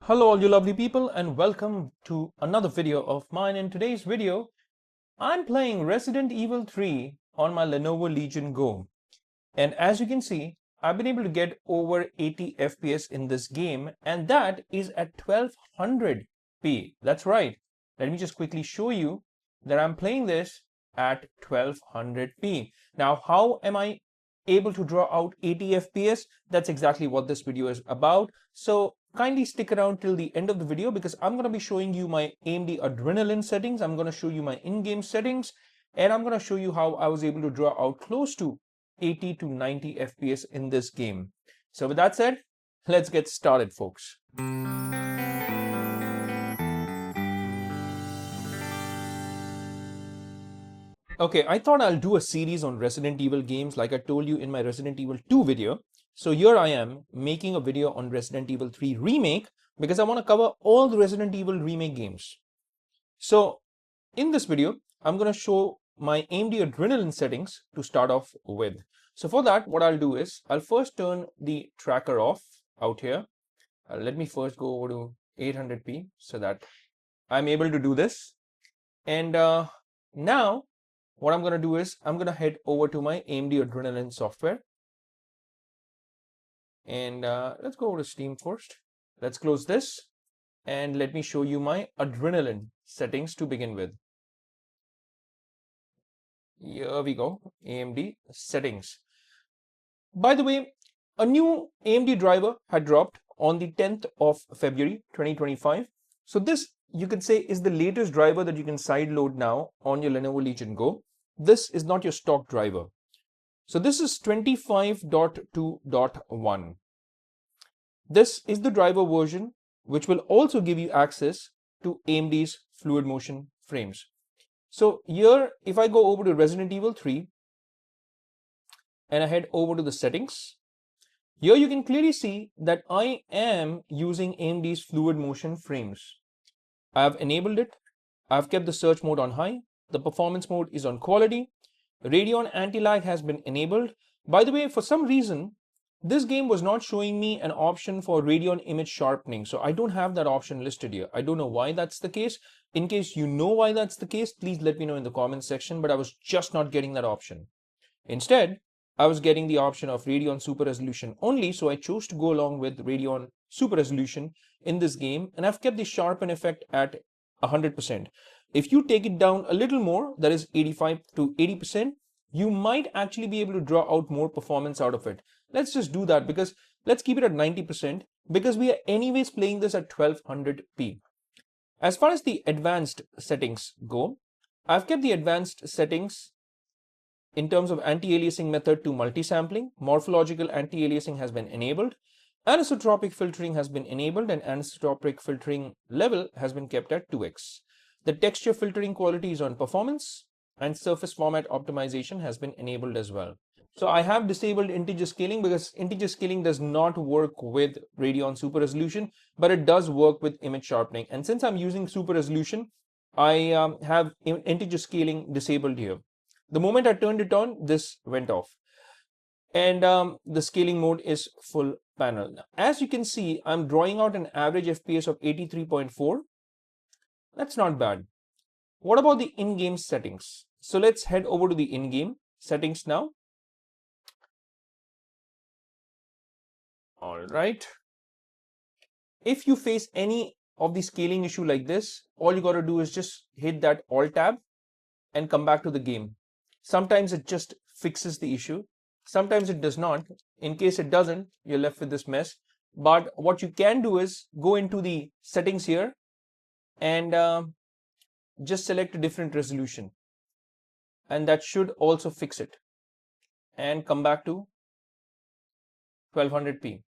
Hello all you lovely people and welcome to another video of mine. In today's video, I'm playing Resident Evil 3 on my Lenovo Legion Go. And as you can see, I've been able to get over 80 FPS in this game, and that is at 1200p. That's right. Let me just quickly show you that I'm playing this at 1200p. Now, how am I able to draw out 80 FPS? That's exactly what this video is about. So kindly stick around till the end of the video because I'm going to be showing you my AMD Adrenaline settings. I'm going to show you my in-game settings, and I'm going to show you how I was able to draw out close to 80 to 90 FPS in this game. So with that said, let's get started, folks. Okay, I thought I'll do a series on Resident Evil games like I told you in my Resident Evil 2 video. So here I am making a video on Resident Evil 3 Remake because I want to cover all the Resident Evil Remake games. So in this video, I'm going to show my AMD Adrenaline settings to start off with. So for that, what I'll do is I'll first turn the tracker off out here. Let me first go over to 800p so that I'm able to do this. And now what I'm going to do is I'm going to head over to my AMD Adrenaline software. And let's go over to Steam first. Let's close this and let me show you my Adrenaline settings to begin with. Here we go, AMD settings. By the way, a new AMD driver had dropped on the 10th of February 2025. So this, you could say, is the latest driver that you can sideload now on your Lenovo Legion Go. This is not your stock driver. So this is 25.2.1. This is the driver version which will also give you access to AMD's Fluid Motion Frames. So here, if I go over to Resident Evil 3 and I head over to the settings, here you can clearly see that I am using AMD's Fluid Motion Frames. I have enabled it. I've kept the search mode on high. The performance mode is on quality. Radeon anti-lag has been enabled. By the way, for some reason, this game was not showing me an option for Radeon image sharpening. So I don't have that option listed here. I don't know why that's the case. In case you know why that's the case, please let me know in the comments section, but I was just not getting that option. Instead, I was getting the option of Radeon Super Resolution only, so I chose to go along with Radeon Super Resolution in this game, and I've kept the sharpen effect at 100%. If you take it down a little more, that is 85 to 80%, you might actually be able to draw out more performance out of it. Let's just do that because let's keep it at 90% because we are anyways playing this at 1200p. As far as the advanced settings go, I've kept the advanced settings in terms of anti-aliasing method to multi-sampling. Morphological anti-aliasing has been enabled. Anisotropic filtering has been enabled, and anisotropic filtering level has been kept at 2x. The texture filtering quality is on performance, and surface format optimization has been enabled as well. So I have disabled integer scaling because integer scaling does not work with Radeon Super Resolution, but it does work with image sharpening. And since I'm using Super Resolution, I have integer scaling disabled here. The moment I turned it on, this went off. And the scaling mode is full panel. Now, as you can see, I'm drawing out an average FPS of 83.4. That's not bad. What about the in-game settings? So let's head over to the in-game settings now. All right. If you face any of the scaling issue like this, all you got to do is just hit that Alt tab and come back to the game. Sometimes it just fixes the issue. Sometimes it does not. In case it doesn't, you're left with this mess. But what you can do is go into the settings here and just select a different resolution. And that should also fix it. And come back to 1200p.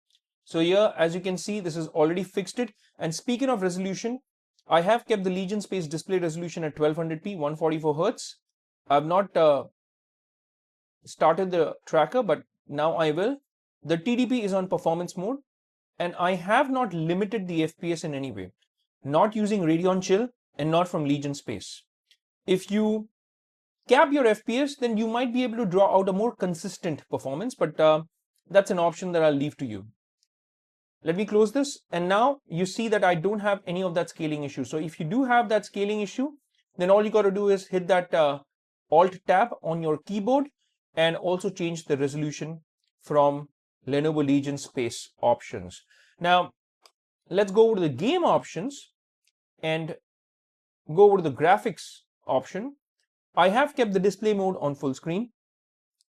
So here, as you can see, this has already fixed it. And speaking of resolution, I have kept the Legion Space display resolution at 1200p, 144 Hz. I've not started the tracker, but now I will. The TDP is on performance mode, and I have not limited the FPS in any way. Not using Radeon Chill and not from Legion Space. If you cap your FPS, then you might be able to draw out a more consistent performance, but that's an option that I'll leave to you. let me close this, and now you see that I don't have any of that scaling issue. So if you do have that scaling issue, then all you got to do is hit that Alt tab on your keyboard and also change the resolution from Lenovo Legion space options. Now let's go over to the game options and go over to the graphics option. I have kept the display mode on full screen,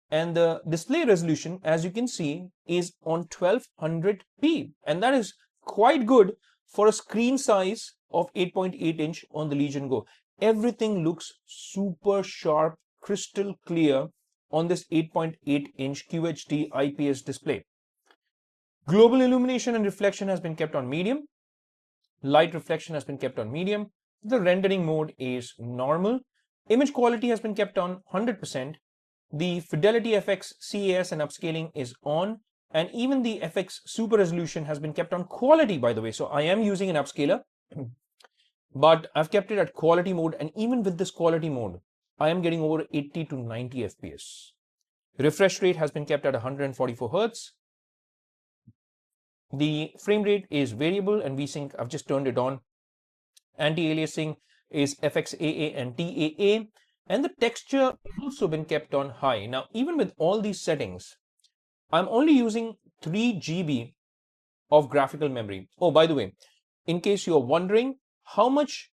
and the display resolution, as you can see, is on 1200p, and that is quite good for a screen size of 8.8 inch on the Legion Go. Everything looks super sharp, crystal clear on this 8.8 inch QHD IPS display. Global illumination and reflection has been kept on medium. Light reflection has been kept on medium. The rendering mode is normal. Image quality has been kept on 100%. The Fidelity FX CAS and upscaling is on, and even the FX Super Resolution has been kept on quality, by the way. So I am using an upscaler, but I've kept it at quality mode, and even with this quality mode, I am getting over 80 to 90 FPS. Refresh rate has been kept at 144 Hz. The frame rate is variable, and VSync, I've just turned it on. Anti-aliasing is FXAA and TAA. And the texture also been kept on high. Now, even with all these settings, I'm only using 3 GB of graphical memory. Oh, by the way, in case you're wondering how much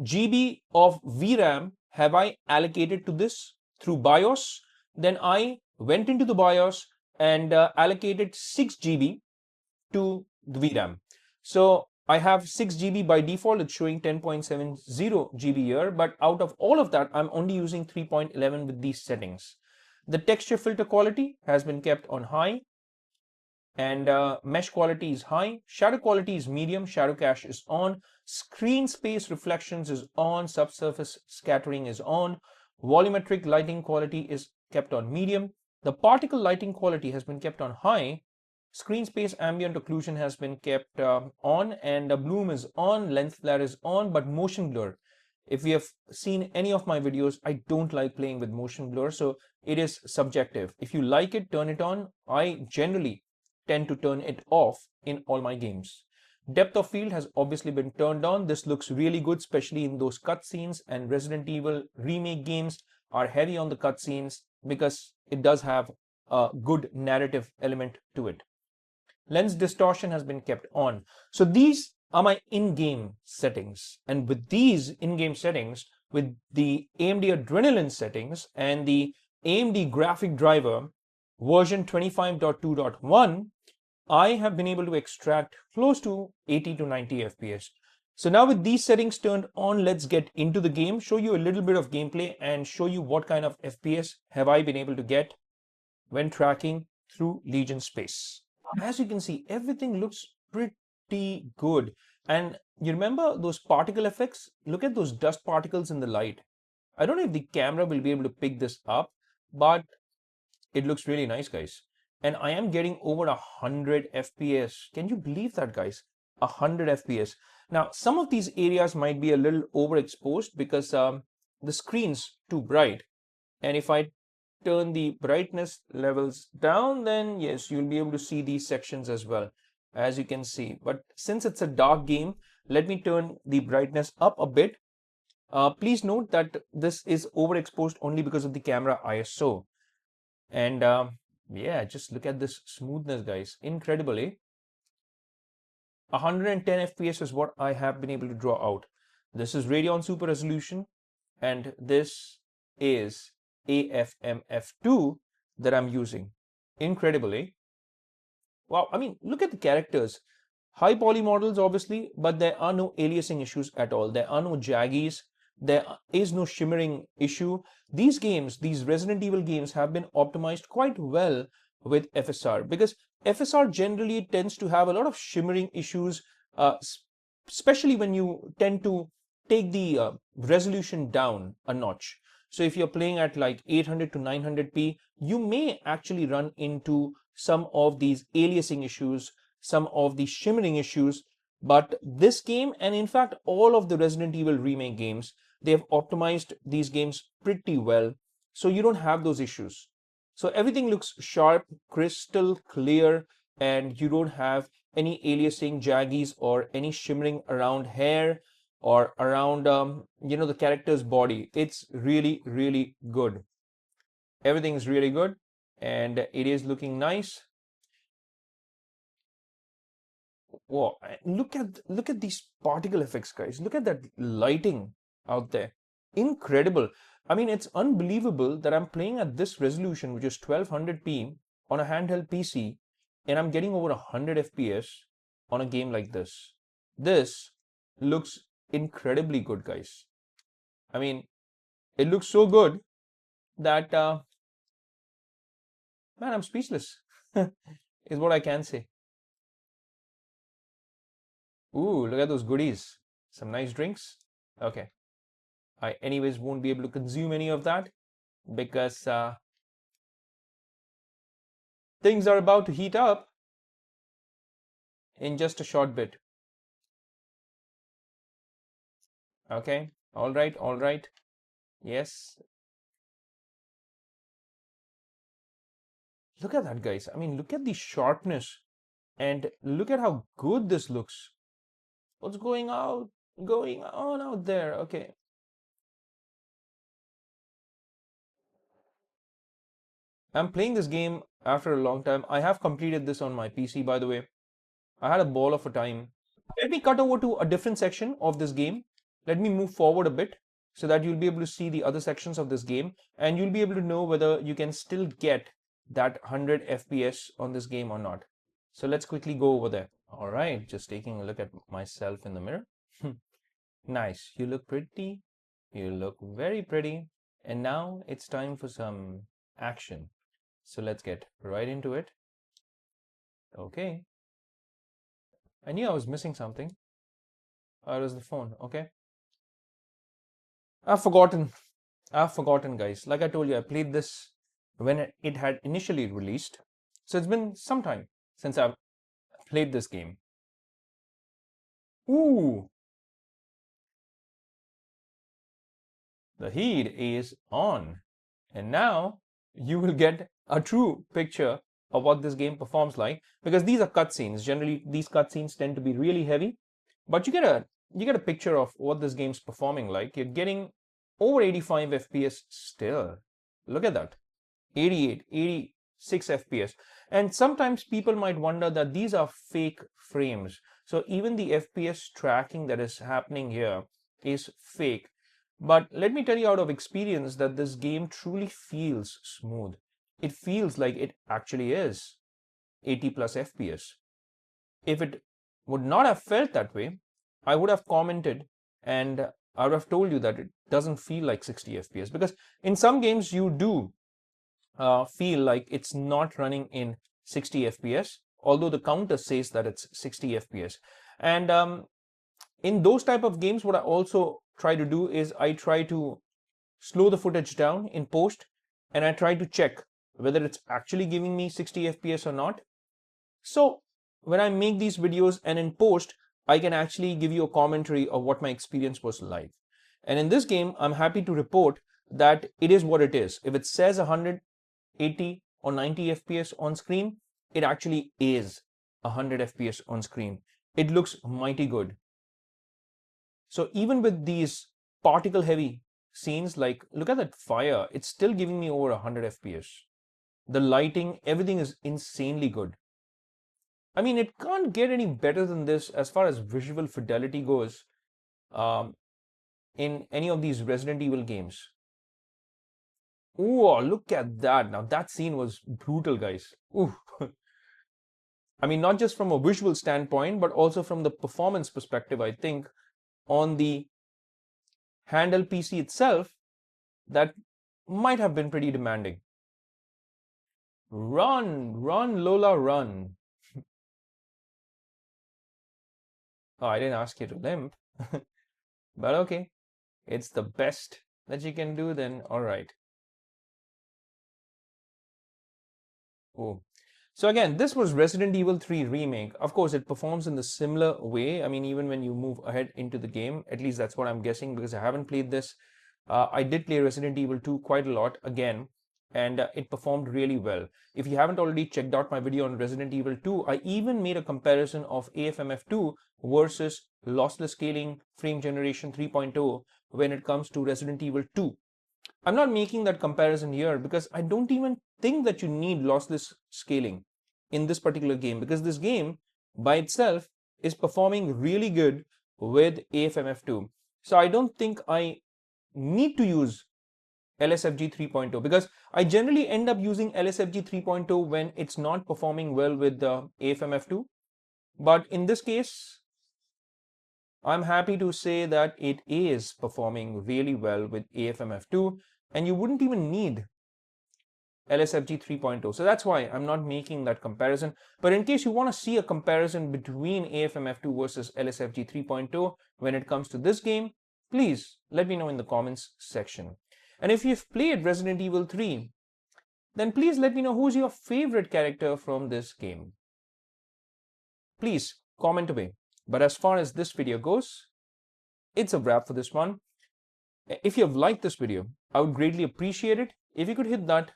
GB of VRAM have I allocated to this through BIOS, then I went into the BIOS and allocated 6 GB to the VRAM. So I have 6 GB by default, it's showing 10.70 GB here, but out of all of that, I'm only using 3.11 with these settings. The texture filter quality has been kept on high, and mesh quality is high, shadow quality is medium, shadow cache is on, screen space reflections is on, subsurface scattering is on, volumetric lighting quality is kept on medium, the particle lighting quality has been kept on high, screen space ambient occlusion has been kept on, and bloom is on, lens flare is on, but motion blur, if you have seen any of my videos, I don't like playing with motion blur, so it is subjective. If you like it, turn it on. I generally tend to turn it off in all my games. Depth of field has obviously been turned on. This looks really good, especially in those cutscenes, and Resident Evil remake games are heavy on the cutscenes because it does have a good narrative element to it. Lens distortion has been kept on. So these are my in-game settings, and with these in-game settings, with the AMD Adrenalin settings and the AMD graphic driver version 25.2.1, I have been able to extract close to 80 to 90 FPS. So now with these settings turned on, let's get into the game, show you a little bit of gameplay and show you what kind of FPS have I been able to get when tracking through Legion space. As you can see, everything looks pretty good. And you remember those particle effects? Look at those dust particles in the light. I don't know if the camera will be able to pick this up, but it looks really nice, guys. And I am getting over 100 FPS. Can you believe that, guys? 100 FPS. Now, some of these areas might be a little overexposed because the screen's too bright. And if I turn the brightness levels down, then yes, you'll be able to see these sections as well, as you can see. But since it's a dark game, let me turn the brightness up a bit. Please note that this is overexposed only because of the camera ISO. And yeah, just look at this smoothness, guys. Incredible, eh? 110 FPS is what I have been able to draw out. This is Radeon Super Resolution, and this is AFMF2 that I'm using. Incredible, eh? Wow, I mean, look at the characters. High poly models, obviously, but there are no aliasing issues at all. There are no jaggies. There is no shimmering issue. These games, these Resident Evil games, have been optimized quite well with FSR, because FSR generally tends to have a lot of shimmering issues, especially when you tend to take the resolution down a notch. So if you're playing at like 800 to 900p, you may actually run into some of these aliasing issues, some of the shimmering issues. But this game, and in fact all of the Resident Evil remake games, they have optimized these games pretty well, so you don't have those issues. So everything looks sharp, crystal clear, and you don't have any aliasing, jaggies, or any shimmering around hair or around the character's body. It's really, really good. Everything is really good, and it is looking nice. Wow, look at these particle effects, guys. Look at that lighting out there. Incredible. I mean, it's unbelievable that I'm playing at this resolution, which is 1200p on a handheld PC, and I'm getting over 100 FPS on a game like this. This looks incredibly good, guys. I mean, it looks so good that man, I'm speechless is what I can say. Ooh, look at those goodies. Some nice drinks. Okay. I anyways won't be able to consume any of that because things are about to heat up in just a short bit. Okay. All right. All right. Yes. Look at that, guys. I mean, look at the sharpness and look at how good this looks. What's going on out there? Okay. I'm playing this game after a long time. I have completed this on my PC, by the way. I had a ball of a time. Let me cut over to a different section of this game. Let me move forward a bit so that you'll be able to see the other sections of this game and you'll be able to know whether you can still get that 100 FPS on this game or not. So let's quickly go over there. All right, just taking a look at myself in the mirror. Nice. You look pretty. You look very pretty. And now it's time for some action. So let's get right into it. Okay. I knew I was missing something. Oh, it was the phone. Okay. I've forgotten, guys. Like I told you, I played this when it had initially released. So it's been some time since I've played this game. Ooh, the heat is on. And now you will get a true picture of what this game performs like, because these are cutscenes. Generally, these cutscenes tend to be really heavy, but you get a picture of what this game's performing like. You're getting over 85 FPS still. Look at that. 88, 86 FPS. And sometimes people might wonder that these are fake frames. So even the FPS tracking that is happening here is fake. But let me tell you out of experience that this game truly feels smooth. It feels like it actually is 80 plus FPS. If it would not have felt that way, I would have commented and I would have told you that it doesn't feel like 60 FPS, because in some games you do feel like it's not running in 60 FPS, although the counter says that it's 60 FPS. And in those type of games, what I also try to do is I try to slow the footage down in post and I try to check whether it's actually giving me 60 FPS or not. So when I make these videos and in post, I can actually give you a commentary of what my experience was like. And in this game, I'm happy to report that it is what it is. If it says 180 or 90 FPS on screen, it actually is 100 FPS on screen. It looks mighty good. So even with these particle heavy scenes, like look at that fire, it's still giving me over 100 FPS. The lighting, everything is insanely good. I mean, it can't get any better than this as far as visual fidelity goes in any of these Resident Evil games. Ooh, look at that. Now that scene was brutal, guys. Ooh. I mean, not just from a visual standpoint, but also from the performance perspective, I think on the handheld PC itself, that might have been pretty demanding. Run, run, Lola, run. Oh, I didn't ask you to limp. But okay, it's the best that you can do then, all right. Oh. So again, this was Resident Evil 3 Remake. Of course, it performs in the similar way. I mean, even when you move ahead into the game, at least that's what I'm guessing, because I haven't played this. I did play Resident Evil 2 quite a lot again. and it performed really well. If you haven't already checked out my video on Resident Evil 2, I even made a comparison of AFMF2 versus lossless scaling frame generation 3.0 when it comes to Resident Evil 2. I'm not making that comparison here because I don't even think that you need lossless scaling in this particular game, because this game by itself is performing really good with AFMF2. So I don't think I need to use LSFG 3.0, because I generally end up using LSFG 3.0 when it's not performing well with the AFMF2. But in this case, I'm happy to say that it is performing really well with AFMF2, and you wouldn't even need LSFG 3.0. So that's why I'm not making that comparison. But in case you want to see a comparison between AFMF2 versus LSFG 3.0 when it comes to this game, please let me know in the comments section. And if you've played Resident Evil 3, then please let me know who's your favorite character from this game. Please comment away. But as far as this video goes, it's a wrap for this one. If you have liked this video, I would greatly appreciate it if you could hit that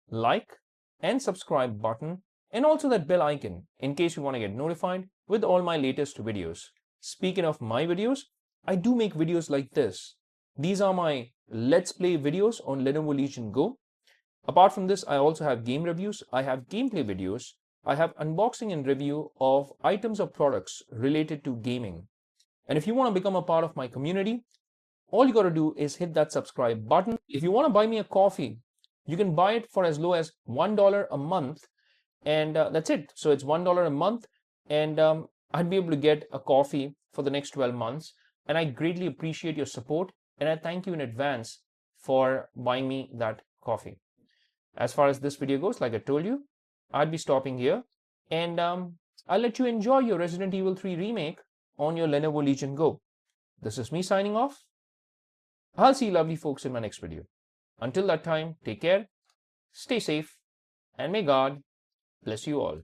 like and subscribe button, and also that bell icon in case you want to get notified with all my latest videos. Speaking of my videos, I do make videos like this. These are my Let's Play videos on Lenovo Legion Go. Apart from this, I also have game reviews, I have gameplay videos, I have unboxing and review of items or products related to gaming. And if you want to become a part of my community, all you got to do is hit that subscribe button. If you want to buy me a coffee, you can buy it for as low as $1 a month, and that's it. So it's $1 a month, and I'd be able to get a coffee for the next 12 months. And I greatly appreciate your support, and I thank you in advance for buying me that coffee. As far as this video goes, like I told you, I'd be stopping here, and I'll let you enjoy your Resident Evil 3 remake on your Lenovo Legion Go. This is me signing off. I'll see you lovely folks in my next video. Until that time, take care, stay safe, and may God bless you all.